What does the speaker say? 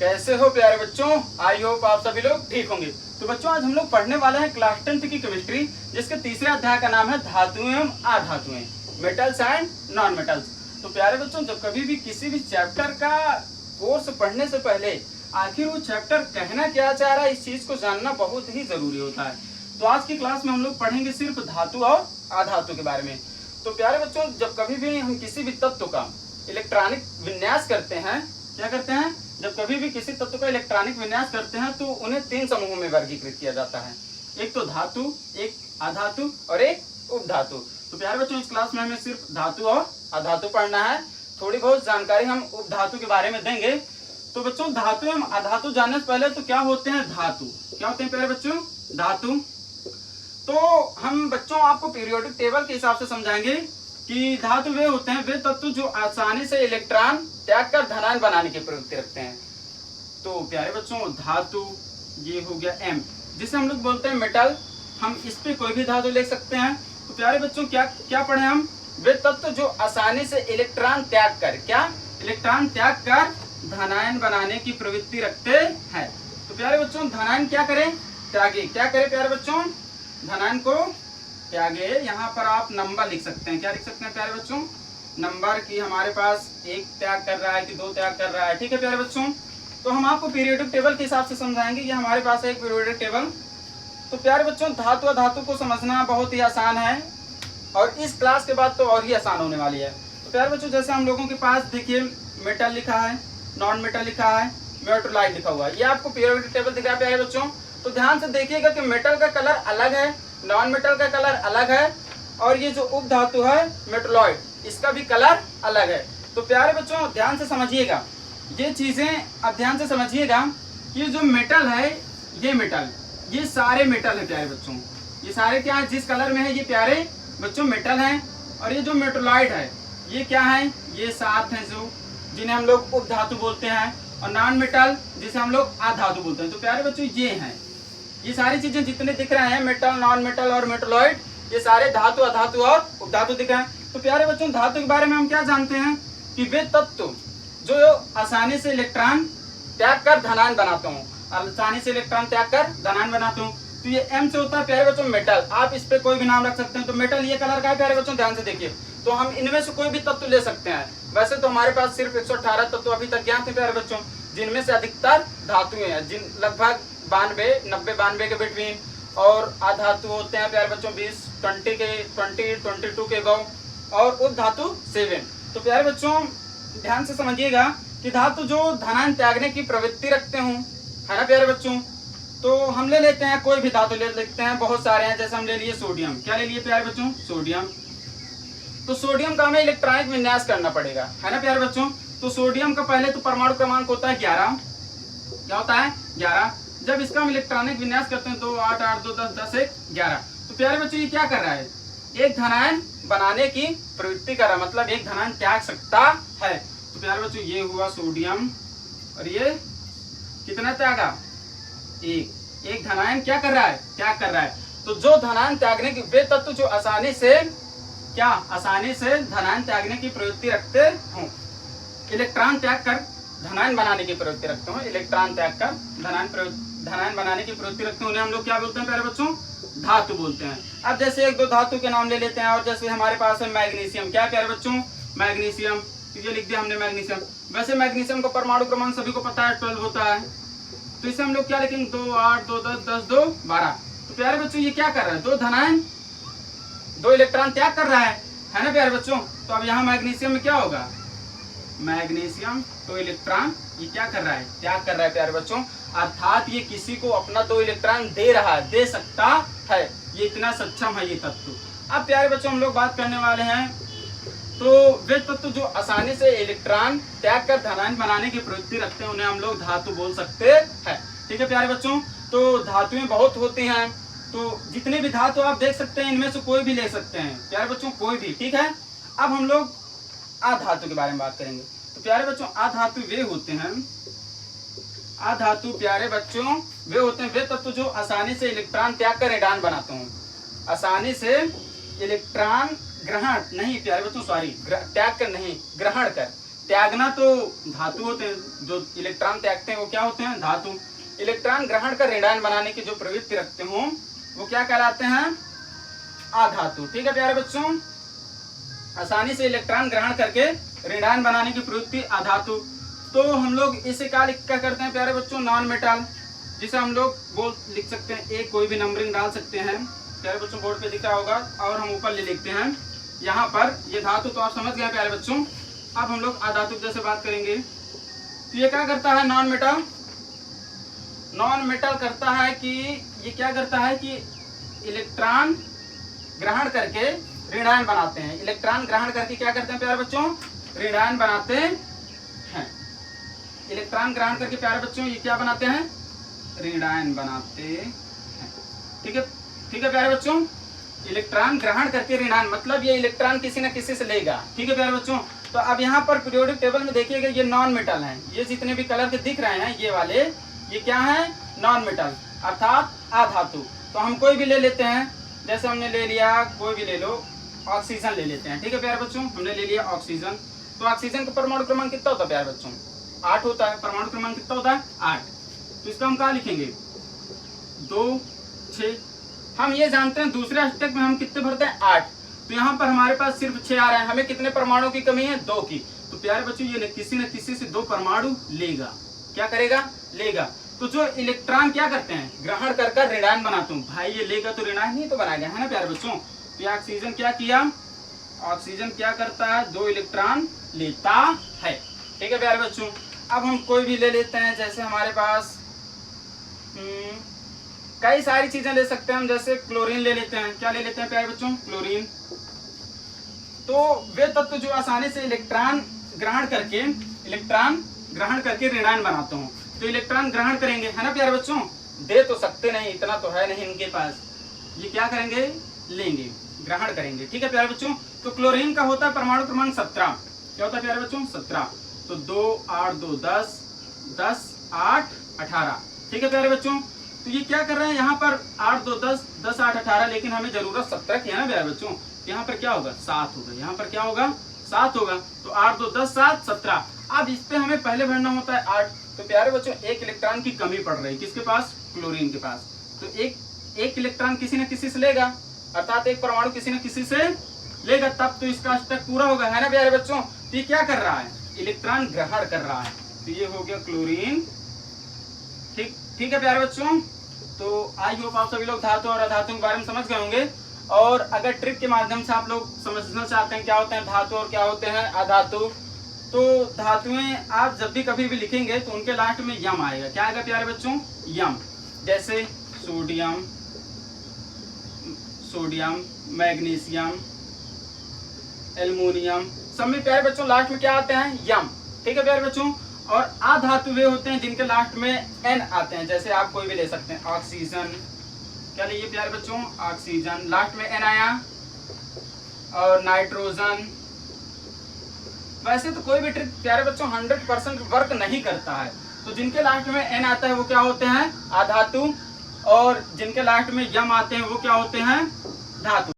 कैसे हो प्यारे बच्चों। आई होप आप सभी लोग ठीक होंगे। तो बच्चों आज हम लोग पढ़ने वाले हैं क्लास 10th की केमिस्ट्री, जिसके तीसरे अध्याय का नाम है धातुएं एवं अधातुएं, मेटल्स एंड नॉन मेटल्स। तो प्यारे बच्चों जब कभी भी किसी भी चैप्टर का कोर्स पढ़ने से पहले आखिर वो चैप्टर कहना क्या चाह रहा है, इस चीज को जानना बहुत ही जरूरी होता है। तो आज की क्लास में हम लोग पढ़ेंगे सिर्फ धातु और अधातु के बारे में। तो प्यारे बच्चों जब कभी भी हम किसी भी तत्व का इलेक्ट्रॉनिक विन्यास करते हैं, क्या करते हैं, जब कभी भी किसी तत्व का इलेक्ट्रॉनिक विन्यास करते हैं तो उन्हें तीन समूहों में वर्गीकृत किया जाता है। एक तो धातु, एक अधातु और एक उपधातु। तो प्यारे बच्चों इस क्लास में हमें सिर्फ धातु और अधातु पढ़ना है। थोड़ी बहुत जानकारी हम उपधातु के बारे में देंगे। तो बच्चों धातु एवं अधातु जानने से पहले तो क्या होते हैं धातु, क्या होते हैं प्यारे बच्चों धातु। तो हम बच्चों आपको पीरियोडिक टेबल के हिसाब से समझाएंगे कि धातु वे होते हैं वे तत्व जो आसानी से इलेक्ट्रॉन त्याग कर धनायन बनाने की प्रवृत्ति रखते हैं। तो प्यारे बच्चों धातु ये हो गया M, जिसे हम लोग बोलते हैं मेटल। हम इस पे कोई भी धातु ले सकते हैं। तो प्यारे बच्चों क्या क्या पढ़े हम, वे तत्व जो आसानी से इलेक्ट्रॉन त्याग कर, क्या इलेक्ट्रॉन त्याग कर धनायन बनाने की प्रवृत्ति रखते हैं। तो प्यारे बच्चों धनायन क्या करें, त्यागे, क्या करें प्यारे बच्चों, धनायन को त्यागे। यहाँ पर आप नंबर लिख सकते हैं, क्या लिख सकते हैं प्यारे बच्चों, नंबर की हमारे पास एक त्याग कर रहा है कि दो त्याग कर रहा है, ठीक है प्यारे बच्चों। तो हम आपको पीरियोडिक टेबल के हिसाब से समझाएंगे। ये हमारे पास है एक पीरियोडिक टेबल। तो प्यारे बच्चों धातु अधातु को समझना बहुत ही आसान है और इस क्लास के बाद तो और ही आसान होने वाली है। तो प्यारे बच्चों जैसे हम लोगों के पास देखिए मेटल लिखा है, नॉन मेटल लिखा है, मेटोलाइट लिखा हुआ है, ये आपको पीरियोडिक टेबल दिख रहा है प्यारे बच्चों। तो ध्यान से देखिएगा कि मेटल का कलर अलग है, नॉन मेटल का कलर अलग है और ये जो उपधातु है मेटोलॉइड, इसका भी कलर अलग है। तो प्यारे बच्चों ध्यान से समझिएगा ये चीजें, अब ध्यान से समझिएगा कि जो मेटल है, ये मेटल, ये सारे मेटल है प्यारे बच्चों, ये सारे क्या है जिस कलर में है ये प्यारे बच्चों मेटल हैं। और ये जो मेटोलॉइड है ये क्या है, ये सात हैं जो जिन्हें हम लोग उपधातु बोलते हैं, और नॉन मेटल जिसे हम लोग अधातु बोलते हैं। तो प्यारे बच्चों ये हैं, ये सारी चीजें जितने दिख रहे हैं मेटल, नॉन मेटल और मेटोलॉइड, ये सारे धातु अधातु और उपधातु दिख रहे हैं। तो प्यारे बच्चों धातु के बारे में हम क्या जानते हैं कि वे तत्व जो आसानी से इलेक्ट्रॉन त्याग कर धनायन बनाते हूँ, आसानी से इलेक्ट्रॉन त्याग कर धनायन बनाते हूँ। तो ये M से होता है प्यारे बच्चों मेटल, आप इस पे कोई भी नाम रख सकते हैं। तो मेटल ये कलर का है प्यारे बच्चों, ध्यान से देखिए। तो हम इनमें से कोई भी तत्व ले सकते हैं। वैसे तो हमारे पास सिर्फ 118 तत्व अभी तक ज्ञात है प्यारे बच्चों, जिनमें से अधिकतर धातुएं हैं, जिन लगभग 90-92 के बिटवीन, और अधातु होते हैं प्यारे बच्चों 22 के अबव, और उपधातु 7। तो प्यारे बच्चों ध्यान से समझिएगा कि धातु जो धनायन त्यागने की प्रवृत्ति रखते हों, है ना प्यारे बच्चों। तो हम ले लेते हैं कोई भी धातु ले लेते हैं, बहुत सारे हैं। जैसे हम ले लिए सोडियम, क्या ले लिए प्यारे बच्चों, सोडियम। तो सोडियम का हमें इलेक्ट्रॉनिक विन्यास करना पड़ेगा, है ना प्यारे बच्चों। तो सोडियम का पहले तो परमाणु क्रमांक होता है 11, क्या होता है 11। जब इसका हम इलेक्ट्रॉनिक विन्यास करते हैं 2 8 8 2 10 10 1 11। तो प्यारे बच्चों ये क्या कर रहा है, एक धनायन बनाने की प्रवृत्ति कर रहा है, मतलब एक धनायन त्याग सकता है। तो प्यारे बच्चों ये हुआ सोडियम, और ये कितना त्यागा, एक धनायन क्या कर रहा है, त्याग कर रहा है। तो जो धनायन त्यागने की वे तत्व जो आसानी से क्या, आसानी से धनायन त्यागने की प्रवृत्ति रखते हों, इलेक्ट्रॉन त्याग कर धनायन बनाने की प्रवृत्ति रखते हो, इलेक्ट्रॉन त्याग कर धनायन बनाने की प्रवृत्ति रखते हैं, उन्हें हम लोग क्या बोलते हैं प्यारे बच्चों, धातु बोलते हैं। अब जैसे एक दो धातु के नाम ले लेते हैं, और जैसे हमारे पास है मैग्नीशियम, क्या प्यारे बच्चों, मैग्नीशियम, ये लिख दिया हमने मैग्नीशियम। वैसे मैग्नीशियम का परमाणु क्रमांक सभी को पता है 12 होता है। तो इसे हम लोग क्या लिखेंगे, 2 8 2 10 10 2 12। तो प्यारे बच्चों ये क्या कर रहा है, दो धनायन, दो इलेक्ट्रॉन त्याग कर रहा है ना प्यारे बच्चों। तो अब यहाँ मैग्नीशियम में क्या होगा, मैग्नीशियम तो इलेक्ट्रॉन ये क्या कर रहा है, त्याग कर रहा है प्यारे बच्चों, अर्थात ये किसी को अपना 2 इलेक्ट्रॉन दे रहा है, दे सकता है, ये इतना सक्षम है ये तत्व। अब प्यारे बच्चों हम लोग बात करने वाले हैं तो वे तत्व जो आसानी से इलेक्ट्रॉन त्याग कर धनायन बनाने की प्रवृत्ति रखते हैं, उन्हें हम लोग धातु बोल सकते हैं, ठीक है प्यारे बच्चों। तो धातुएं बहुत होती हैं, तो जितने भी धातु आप देख सकते हैं इनमें से कोई भी ले सकते हैं प्यारे बच्चों, कोई भी, ठीक है। अब हम लोग अधातु के बारे में बात करेंगे। तो प्यारे बच्चों अधातु वे होते हैं, अधातु प्यारे बच्चों वे होते हैं वे तत्व जो आसानी से इलेक्ट्रॉन त्याग कर रेडान बनाते हैं, आसानी से इलेक्ट्रॉन ग्रहण नहीं प्यारे बच्चों, सॉरी त्याग कर नहीं, ग्रहण कर, त्यागना तो धातु होते हैं, जो इलेक्ट्रॉन त्यागते हैं वो क्या होते हैं, धातु। इलेक्ट्रॉन ग्रहण कर ऋणायन बनाने की जो प्रवृत्ति रखते हो वो क्या कहलाते हैं, अधातु। ठीक है प्यारे बच्चों, आसानी से इलेक्ट्रॉन ग्रहण करके ऋणायन बनाने की प्रवृत्ति अधातु। तो हम लोग इसे क्या करते हैं प्यारे बच्चों, नॉन मेटल, जिसे हम लोग बोल लिख सकते हैं, एक कोई भी नंबरिंग डाल सकते हैं। प्यारे बच्चों बोर्ड पे दिख रहा होगा, और हम ऊपर ले लिखते हैं यहाँ पर ये धातु। तो आप समझ गए प्यारे बच्चों। अब हम लोग अधातु जैसे बात करेंगे, तो ये क्या करता है, नॉन मेटल। नॉन मेटल करता है कि ये क्या करता है कि इलेक्ट्रॉन ग्रहण करके ऋणायन बनाते हैं। इलेक्ट्रॉन ग्रहण करके क्या करते हैं प्यारे बच्चों, ऋणायन बनाते हैं। इलेक्ट्रॉन ग्रहण करके प्यारे बच्चों ये क्या बनाते हैं, ऋणायन बनाते हैं। ठीक है प्यारे बच्चों, इलेक्ट्रॉन ग्रहण करके ऋणायन, मतलब ये इलेक्ट्रॉन किसी न किसी से लेगा। ठीक है प्यारे बच्चों। तो अब यहाँ पर पीरियोडिक टेबल में देखिएगा, ये नॉन मेटल हैं, ये जितने भी कलर के दिख रहे हैं ये वाले, ये क्या है, नॉन मेटल अर्थात अधातु। तो हम कोई भी ले लेते हैं, जैसे हमने ले लिया, कोई भी ले लो, ऑक्सीजन ले लेते हैं। ठीक है प्यारे बच्चों, हमने ले लिया ऑक्सीजन। तो ऑक्सीजन का परमाणु क्रमांक कितना होता है प्यारे बच्चों, 8 होता है। परमाणु क्रमांक कितना होता है, 8। तो इसका हम क्या लिखेंगे, 2, 6। हम ये जानते हैं दूसरे अष्टक में हम कितने भरते हैं, 8। तो यहाँ पर हमारे पास सिर्फ 6 आ रहे हैं, हमें कितने परमाणु की कमी है, 2 की। तो प्यारे बच्चों ये किसी न किसी से 2 परमाणु लेगा, क्या करेगा, लेगा। तो जो इलेक्ट्रॉन क्या करते हैं, ग्रहण कर कर ऋणायन बनाते हैं। भाई ये लेगा तो ऋणायन ही तो बनाएगा, है ना प्यारे बच्चों। तो ये ऑक्सीजन क्या किया, ऑक्सीजन क्या करता है, 2 इलेक्ट्रॉन लेता है। ठीक है प्यारे बच्चों। अब हम कोई भी ले लेते हैं, जैसे हमारे पास कई सारी चीजें ले सकते हैं हम, जैसे क्लोरीन ले लेते हैं। क्या ले लेते हैं प्यारे बच्चों, क्लोरीन। तो वे तत्व जो आसानी से इलेक्ट्रॉन ग्रहण करके ऋणायन बनाते हो। तो इलेक्ट्रॉन ग्रहण करेंगे, है ना प्यारे बच्चों, दे तो सकते नहीं, इतना तो है नहीं इनके पास। ये क्या करेंगे, लेंगे, ग्रहण करेंगे। ठीक है प्यारे बच्चों। तो क्लोरीन का होता है परमाणु क्रमांक 17। क्या होता है प्यारे बच्चों, 17। तो 2, 8, 2, 10, 10, 8, 18। ठीक है प्यारे बच्चों। तो ये क्या कर रहे हैं, यहाँ पर 8, 2, 10, 10, 8, 18, लेकिन हमें जरूरत 17 की है ना प्यारे बच्चों। यहाँ पर क्या होगा, 7 होगा। यहाँ पर क्या होगा, 7 होगा। तो 8, 2, 10, 7, 17। अब इस पे हमें पहले भरना होता है 8। तो प्यारे बच्चों एक इलेक्ट्रॉन की कमी पड़ रही है, किसके पास, क्लोरीन के पास। तो एक इलेक्ट्रॉन किसी न किसी से लेगा, अर्थात एक परमाणु किसी न किसी से लेगा, तब तो इसका अष्टक पूरा होगा, है ना प्यारे बच्चों। तो ये क्या कर रहा है, इलेक्ट्रॉन ग्रहण कर रहा है। तो ये हो गया क्लोरीन। ठीक है प्यारे बच्चों। तो आई होप आप सभी लोग धातु और अधातु के बारे में समझ गए होंगे। और अगर ट्रिक के माध्यम से आप लोग समझना चाहते हैं क्या होते हैं धातु और क्या होते हैं अधातु, तो धातुएं आप जब भी कभी भी लिखेंगे तो उनके लास्ट में यम आएगा। क्या आएगा प्यारे बच्चों, यम। जैसे सोडियम, मैग्नीशियम, एल्युमिनियम, सब में प्यारे बच्चों लास्ट में क्या आते हैं, यम। ठीक है प्यारे बच्चों। और अधातु वे होते हैं जिनके लास्ट में एन आते हैं। जैसे आप कोई भी ले सकते हैं, ऑक्सीजन। क्या लीजिए प्यारे बच्चों, ऑक्सीजन, लास्ट में एन आया। और नाइट्रोजन। वैसे तो कोई भी ट्रिक प्यारे बच्चों 100% वर्क नहीं करता है। तो जिनके लास्ट में एन आता है वो क्या होते हैं, अधातु, और जिनके लास्ट में यम आते हैं वो क्या होते हैं, धातु।